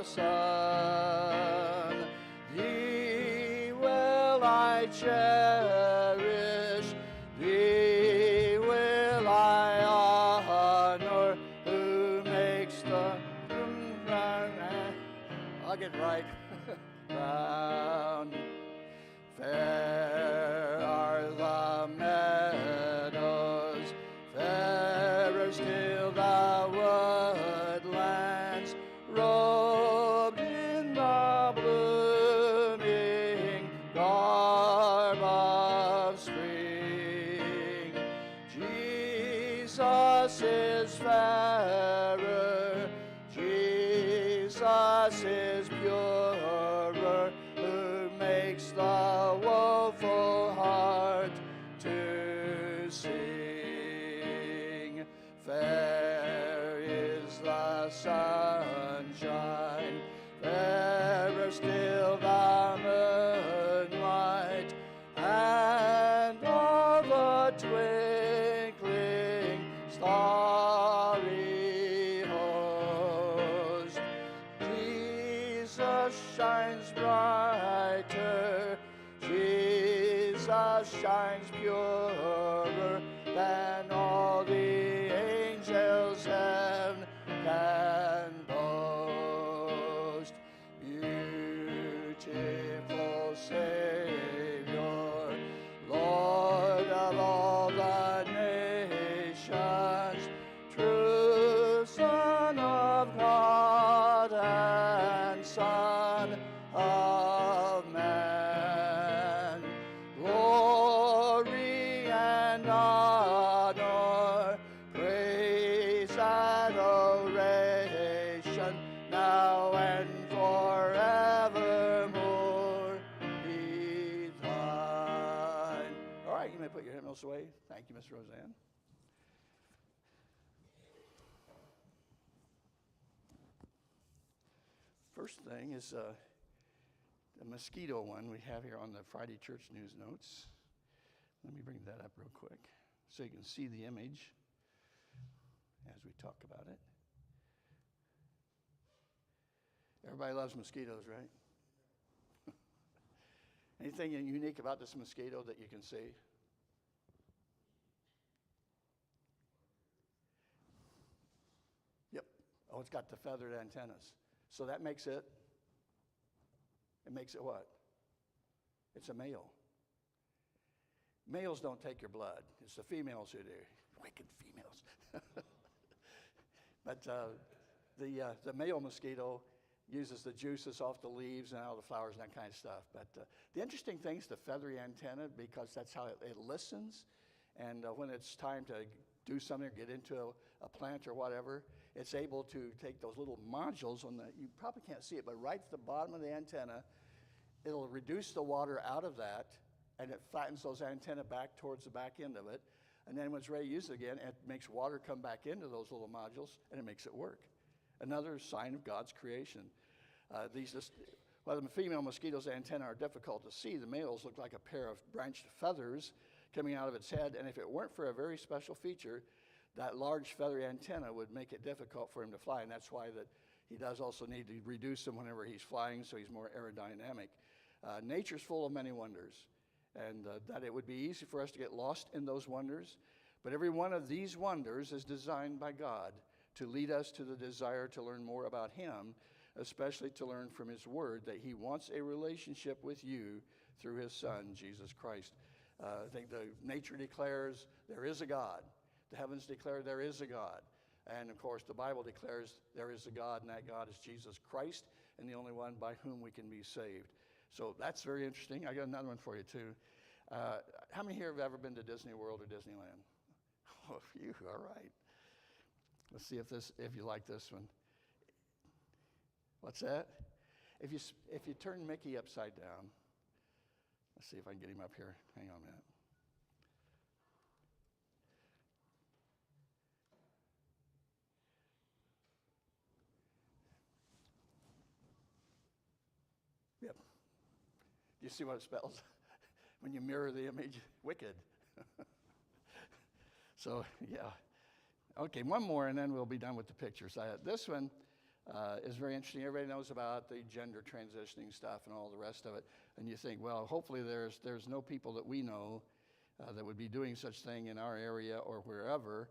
Son, thee will I cherish, thee will I honor, who makes the I'll get right round. Fair are the meadows, fairer still the woodlands, robed in the blooming garb of spring. Jesus is fairer, Jesus is purer, who makes the woeful heart to sing. Fair is the sunshine, fairer still the moonlight, and all the twinkling starry host. Jesus shines brighter, Jesus shines purer than all the angels heaven can boast. Beautiful Savior, Lord of all the nations, true Son of God and Son of man. Glory and honor, praise, adoration, now and forevermore be thine. All right, you may put your hymnals away. Thank you, Miss Roseanne. First thing is the mosquito one we have here on the Friday Church News Notes. Let me bring that up real quick so you can see the image as we talk about it. Everybody loves mosquitoes, right? Anything unique about this mosquito that you can see? Yep. Oh, it's got the feathered antennas. So that makes it what? It's a male. Males don't take your blood. It's the females who do. Wicked females. But the male mosquito uses the juices off the leaves and out of the flowers and that kind of stuff. But the interesting thing is the feathery antenna, because that's how it listens. And when it's time to do something or get into a plant or whatever, it's able to take those little modules on you probably can't see it, but right at the bottom of the antenna, it'll reduce the water out of that, and it flattens those antennae back towards the back end of it. And then when it's ready to use it again, it makes water come back into those little modules, and it makes it work. Another sign of God's creation. While the female mosquito's antennae are difficult to see, the males look like a pair of branched feathers coming out of its head, and if it weren't for a very special feature, that large feathery antenna would make it difficult for him to fly, and that's why that he does also need to reduce them whenever he's flying, so he's more aerodynamic. Nature's full of many wonders, and that it would be easy for us to get lost in those wonders, but every one of these wonders is designed by God to lead us to the desire to learn more about him, especially to learn from his word that he wants a relationship with you through his son, Jesus Christ. I think the nature declares there is a God. The heavens declare there is a God. And of course, the Bible declares there is a God, and that God is Jesus Christ, and the only one by whom we can be saved. So that's very interesting. I got another one for you, too. How many here have ever been to Disney World or Disneyland? Oh, you, all right. Let's see if you like this one. What's that? If you turn Mickey upside down, let's see if I can get him up here. Hang on a minute. Yep. Do you see what it spells? When you mirror the image, wicked. So, yeah. Okay, one more, and then we'll be done with the pictures. This one, is very interesting. Everybody knows about the gender transitioning stuff and all the rest of it. And you think, well, hopefully there's no people that we know that would be doing such thing in our area or wherever.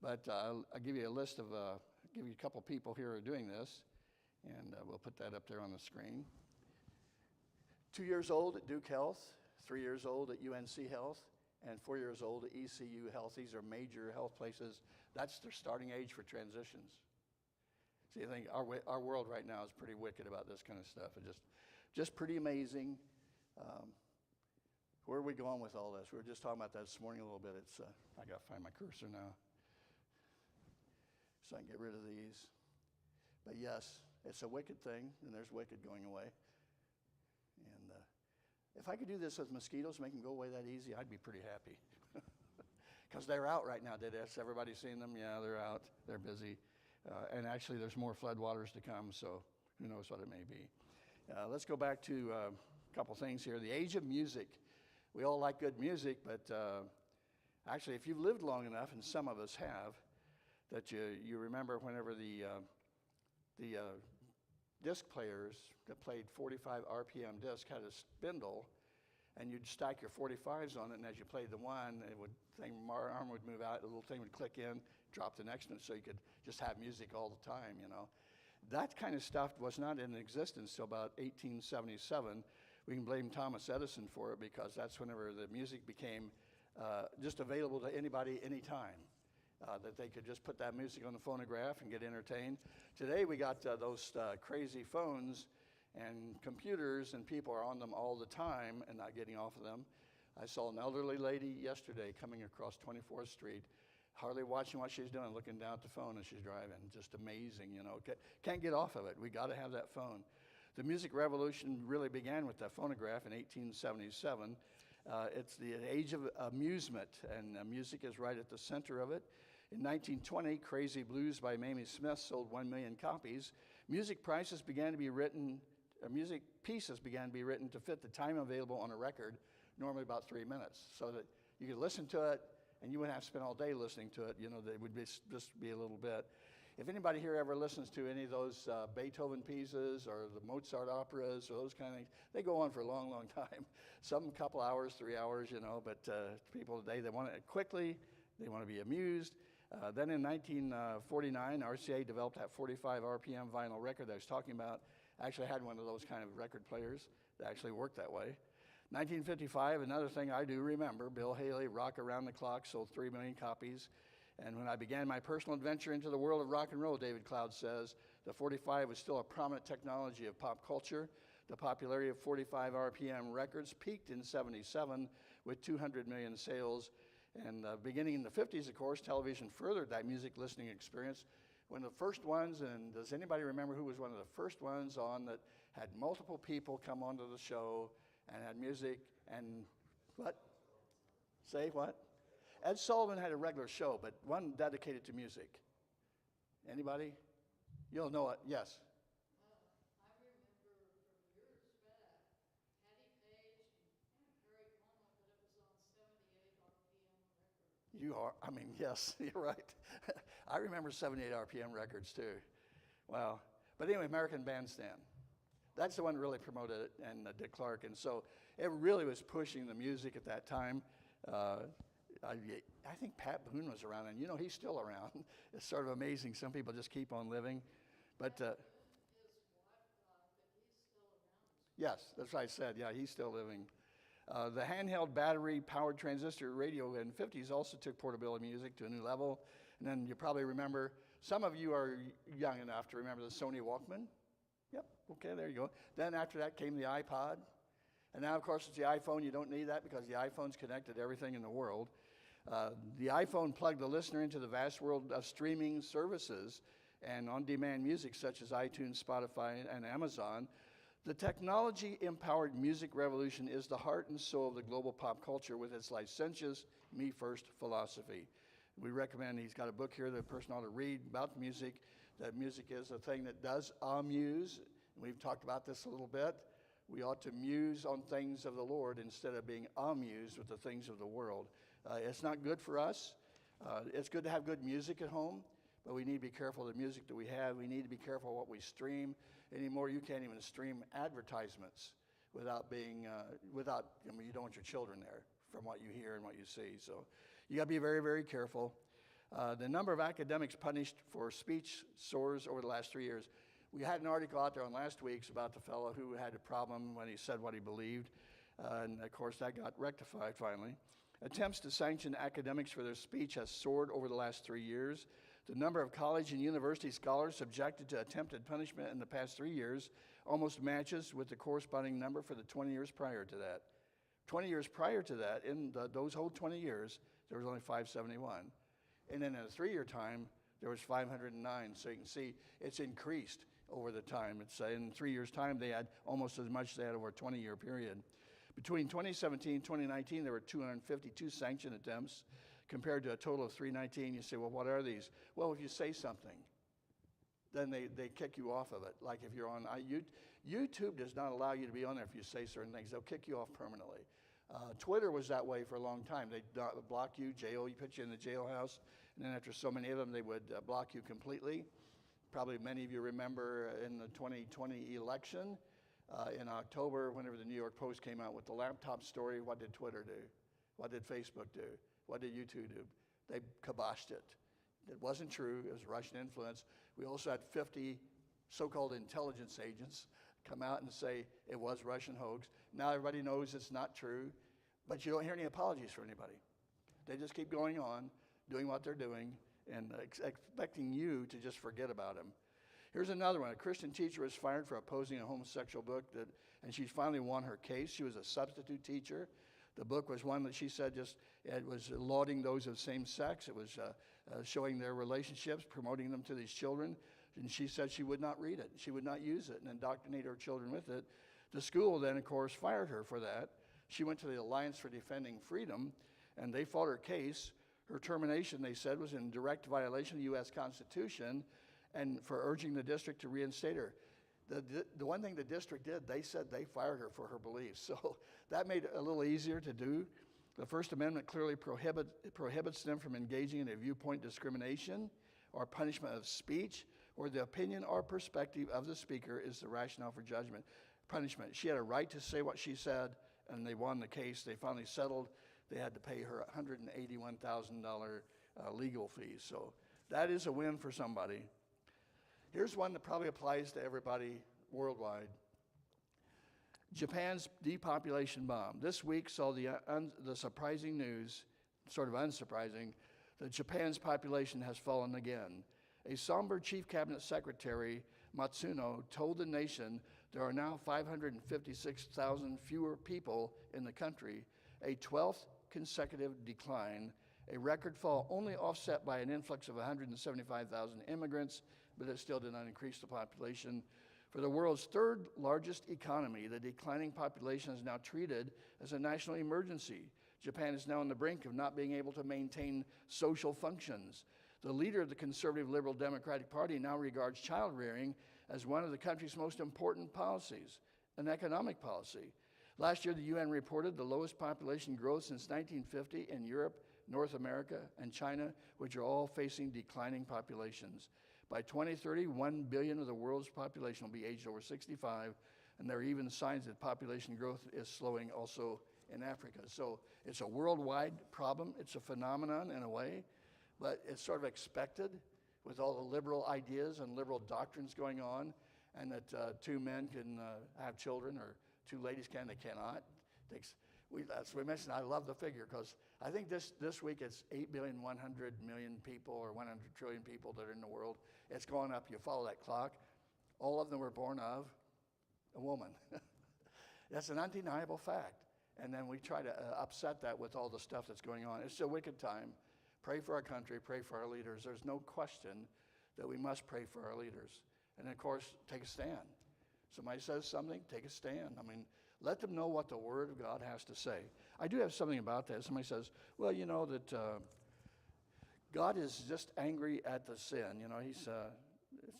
But I'll give you a list of, give you a couple people here who are doing this. And we'll put that up there on the screen. 2 years old at Duke Health, 3 years old at UNC Health, and 4 years old at ECU Health. These are major health places. That's their starting age for transitions. See, I think our world right now is pretty wicked about this kind of stuff. It's just pretty amazing. Where are we going with all this? We were just talking about that this morning a little bit. It's I got to find my cursor now so I can get rid of these. But yes, it's a wicked thing, and there's wicked going away. And if I could do this with mosquitoes, make them go away that easy, I'd be pretty happy. Because they're out right now, Has everybody seen them? Yeah, they're out. They're busy. And actually, there's more floodwaters to come, so who knows what it may be. Let's go back to a couple things here. The age of music. We all like good music, but actually, if you've lived long enough, and some of us have, that you remember whenever the disc players that played 45 RPM disc had a spindle, and you'd stack your 45s on it, and as you played the one, arm would move out, the little thing would click in, drop the next one, so you could just have music all the time, you know. That kind of stuff was not in existence till about 1877. We can blame Thomas Edison for it because that's whenever the music became just available to anybody, anytime. That they could just put that music on the phonograph and get entertained. Today we got those crazy phones and computers, and people are on them all the time and not getting off of them. I saw an elderly lady yesterday coming across 24th Street, hardly watching what she's doing, looking down at the phone as she's driving. Just amazing, you know. Can't get off of it. We got to have that phone. The music revolution really began with that phonograph in 1877. It's the age of amusement, and music is right at the center of it. In 1920, Crazy Blues by Mamie Smith sold 1 million copies. Music pieces began to be written to fit the time available on a record, normally about 3 minutes, so that you could listen to it, and you wouldn't have to spend all day listening to it. You know, it would just be a little bit. If anybody here ever listens to any of those Beethoven pieces or the Mozart operas or those kind of things, they go on for a long, long time. Some a couple hours, 3 hours, you know, but people today, they want it quickly, they want to be amused. Then in 1949, RCA developed that 45 RPM vinyl record that I was talking about. I actually had one of those kind of record players that actually worked that way. 1955, another thing I do remember, Bill Haley, Rock Around the Clock, sold 3 million copies. And when I began my personal adventure into the world of rock and roll, David Cloud says, the 45 was still a prominent technology of pop culture. The popularity of 45 RPM records peaked in 77 with 200 million sales. And beginning in the 50s, of course, television furthered that music listening experience. One of the first ones, and does anybody remember who was one of the first ones on that had multiple people come onto the show and had music and what? Say what? Ed Sullivan had a regular show, but one dedicated to music. Anybody? You'll know it, yes. I remember from years back, Hattie Page and Perry Como, but it was on 78 RPM records. Yes, you're right. I remember 78 RPM records too. Wow. But anyway, American Bandstand. That's the one that really promoted it, and Dick Clark. And so it really was pushing the music at that time. I think Pat Boone was around, and you know, he's still around. It's sort of amazing. Some people just keep on living. But yes, that's what I said. Yeah, he's still living. The handheld battery-powered transistor radio in the 50s also took portability music to a new level. And then you probably remember, some of you are young enough to remember the Sony Walkman. Yep, okay, there you go. Then after that came the iPod. And now, of course, it's the iPhone. You don't need that because the iPhone's connected to everything in the world. The iPhone plugged the listener into the vast world of streaming services and on-demand music such as iTunes, Spotify, and Amazon. The technology-empowered music revolution is the heart and soul of the global pop culture with its licentious me-first philosophy. We recommend, he's got a book here that a person ought to read about music, that music is a thing that does amuse. We've talked about this a little bit. We ought to muse on things of the Lord instead of being amused with the things of the world. It's not good for us. It's good to have good music at home, but we need to be careful of the music that we have. We need to be careful of what we stream. Anymore, you can't even stream advertisements without being, you don't want your children there from what you hear and what you see. So you got to be very, very careful. The number of academics punished for speech soars over the last 3 years. We had an article out there on last week's about the fellow who had a problem when he said what he believed. And of course, that got rectified finally. Attempts to sanction academics for their speech has soared over the last 3 years. The number of college and university scholars subjected to attempted punishment in the past 3 years almost matches with the corresponding number for the 20 years prior to that. 20 years prior to that, in those whole 20 years, there was only 571. And then in a 3-year time, there was 509. So you can see it's increased over the time. It's in 3 years' time, they had almost as much as they had over a 20-year period. Between 2017 and 2019, there were 252 sanction attempts compared to a total of 319. You say, well, what are these? Well, if you say something, then they kick you off of it. Like if you're on YouTube does not allow you to be on there if you say certain things. They'll kick you off permanently. Twitter was that way for a long time. They'd block you, you put you in the jailhouse, and then after so many of them, they would block you completely. Probably many of you remember in the 2020 election, in October, whenever the New York Post came out with the laptop story, what did Twitter do? What did Facebook do? What did YouTube do? They kiboshed it. It wasn't true. It was Russian influence. We also had 50 so-called intelligence agents come out and say it was Russian hoax. Now everybody knows it's not true, but you don't hear any apologies from anybody. They just keep going on, doing what they're doing, and expecting you to just forget about them. Here's another one. A Christian teacher was fired for opposing a homosexual book, and she finally won her case. She was a substitute teacher. The book was one that she said it was lauding those of same sex. It was showing their relationships, promoting them to these children. And she said she would not read it. She would not use it and indoctrinate her children with it. The school then, of course, fired her for that. She went to the Alliance for Defending Freedom, and they fought her case. Her termination, they said, was in direct violation of the U.S. Constitution and for urging the district to reinstate her. The one thing the district did, they said they fired her for her beliefs. So that made it a little easier to do. The First Amendment clearly prohibits them from engaging in a viewpoint discrimination or punishment of speech, or the opinion or perspective of the speaker is the rationale for judgment. Punishment. She had a right to say what she said, and they won the case. They finally settled. They had to pay her $181,000 legal fees. So that is a win for somebody. Here's one that probably applies to everybody worldwide. Japan's depopulation bomb. This week saw the surprising news, sort of unsurprising, that Japan's population has fallen again. A somber chief cabinet secretary, Matsuno, told the nation there are now 556,000 fewer people in the country, a 12th consecutive decline, a record fall only offset by an influx of 175,000 immigrants, but it still did not increase the population. For the world's third largest economy, the declining population is now treated as a national emergency. Japan is now on the brink of not being able to maintain social functions. The leader of the conservative Liberal Democratic Party now regards child rearing as one of the country's most important policies, an economic policy. Last year, the UN reported the lowest population growth since 1950 in Europe, North America, and China, which are all facing declining populations. By 2030, 1 billion of the world's population will be aged over 65, and there are even signs that population growth is slowing also in Africa. So it's a worldwide problem. It's a phenomenon in a way, but it's sort of expected with all the liberal ideas and liberal doctrines going on, and that two men can have children or two ladies can, they cannot. That's what we mentioned. I love the figure because I think this week it's 8,100,000,000 people or 100 trillion people that are in the world. It's going up. You follow that clock. All of them were born of a woman. That's an undeniable fact. And then we try to upset that with all the stuff that's going on. It's a wicked time. Pray for our country. Pray for our leaders. There's no question that we must pray for our leaders. And of course, take a stand. Somebody says something, take a stand. I mean, let them know what the Word of God has to say. I do have something about that. Somebody says, well, you know, that God is just angry at the sin. You know,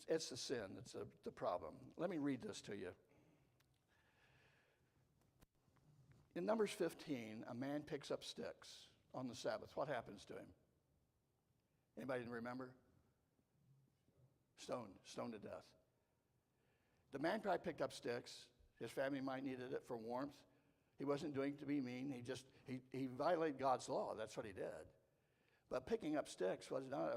it's the sin that's the problem. Let me read this to you. In Numbers 15, a man picks up sticks on the Sabbath. What happens to him? Anybody remember? stoned to death. The man probably picked up sticks. His family might needed it for warmth. He wasn't doing it to be mean. He violated God's law. That's what he did. But picking up sticks was not a